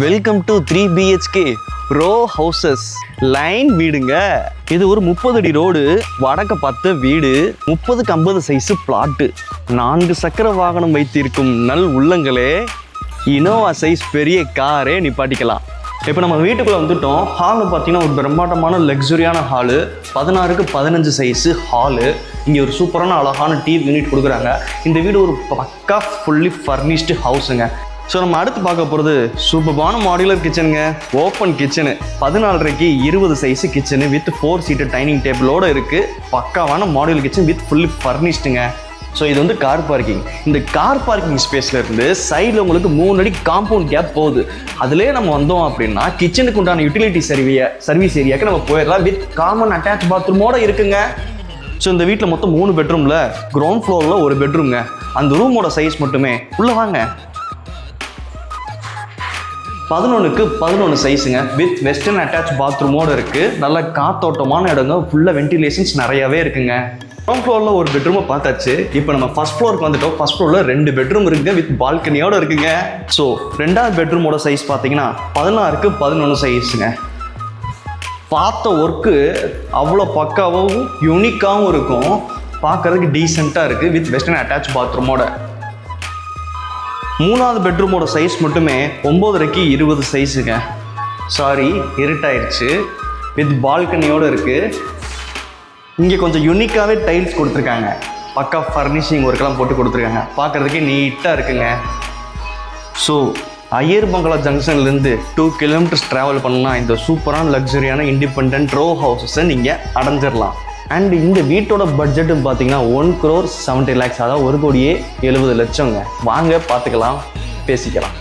Welcome to 3 BHK row houses line வீடுங்க. இது ஒரு 30 அடி ரோடு, வடக்க பார்த்த வீடு, 30க்கு 50 சைஸு பிளாட்டு. 4 சக்கர வாகனம் வைத்திருக்கும் நல் உள்ளங்களே, இனோவா சைஸ் பெரிய காரே நிப்பாட்டிக்கலாம். இப்போ நம்ம வீட்டுக்குள்ளே வந்துட்டோம். ஹாலு பார்த்தீங்கன்னா ஒரு பிரம்மாண்டமான லக்ஸுரியான ஹாலு, 16க்கு 15 சைஸு ஹாலு. இங்கே ஒரு சூப்பரான அழகான டிவி யூனிட் கொடுக்குறாங்க. இந்த வீடு ஒரு பக்கா ஃபுல்லி ஃபர்னிஷ்டு ஹவுஸுங்க. ஸோ நம்ம அடுத்து பார்க்க போகிறது சூப்பரான மாடுலர் கிச்சனுங்க. ஓப்பன் கிச்சனு, 14க்கு 20 size kitchen with 4 seater dining டேபிளோடு இருக்குது. பக்காவான மாடுலர் கிச்சன் வித் ஃபுல்லி ஃபர்னிஷ்டுங்க. ஸோ இது வந்து கார் பார்க்கிங். இந்த கார் பார்க்கிங் ஸ்பேஸ்லேருந்து சைடில் உங்களுக்கு 3 அடி காம்பவுண்ட் கேப் போகுது. அதிலே நம்ம வந்தோம் அப்படின்னா கிச்சனுக்கு உண்டான யூட்டிலிட்டி சர்வீஸ் ஏரியாவுக்கு நம்ம போயிடலாம். வித் காமன் அட்டாச் பாத்ரூமோடு இருக்குங்க. ஸோ இந்த வீட்டில் மொத்தம் 3 பெட்ரூமில் கிரவுண்ட் ஃப்ளோரில் ஒரு பெட்ரூம்ங்க. அந்த ரூமோட சைஸ் மட்டுமே உள்ளே வாங்க 11க்கு 11 சைஸுங்க வித் வெஸ்டர்ன் அட்டாச் பாத்ரூமோடு இருக்குது. நல்ல காத்தோட்டமான இடங்க, ஃபுல்லாக வென்டிலேஷன்ஸ் நிறையாவே இருக்குங்க. கிரவுண்ட் ஃப்ளோரில் ஒரு பெட்ரூமை பார்த்தாச்சு. இப்போ நம்ம ஃபர்ஸ்ட் ஃப்ளோருக்கு வந்துட்டோம். ஃபர்ஸ்ட் ஃப்ளோரில் 2 பெட்ரூம் இருக்குங்க வித் பால்கனியோடு இருக்குங்க. ஸோ 2வது பெட்ரூமோட சைஸ் பார்த்தீங்கன்னா 16க்கு 11 சைஸுங்க. பார்த்த ஒர்க்கு அவ்வளோ பக்காவும் யூனிக்காகவும் இருக்கும். பார்க்குறதுக்கு டீசெண்டாக இருக்குது வித் வெஸ்டர்ன் அட்டாச் பாத்ரூமோட. 3வது பெட்ரூமோட சைஸ் மட்டுமே 9.5க்கு 20 சைஸுங்க. சாரி, இருட்டாயிடுச்சு. வித் பால்கனியோடு இருக்குது. இங்கே கொஞ்சம் யூனிக்காகவே டைல்ஸ் கொடுத்துருக்காங்க. பக்கா ஃபர்னிஷிங் ஒர்க்கெல்லாம் போட்டு கொடுத்துருக்காங்க. பார்க்குறதுக்கே நீட்டாக இருக்குங்க. ஸோ ஐயர் பங்களா ஜங்ஷன்லேருந்து 2 கிலோமீட்டர்ஸ் ட்ராவல் பண்ணால் இந்த சூப்பரான லக்ஸரியான இண்டிபெண்ட் ரோ ஹவுஸஸை நீங்கள் அடைஞ்சிடலாம். அண்ட் இந்த வீட்டோட பட்ஜெட்டும் பார்த்தீங்கன்னா 1 crore 70 lakhs, அதாவது 1,70,00,000ங்க. வாங்க பார்த்துக்கலாம், பேசிக்கலாம்.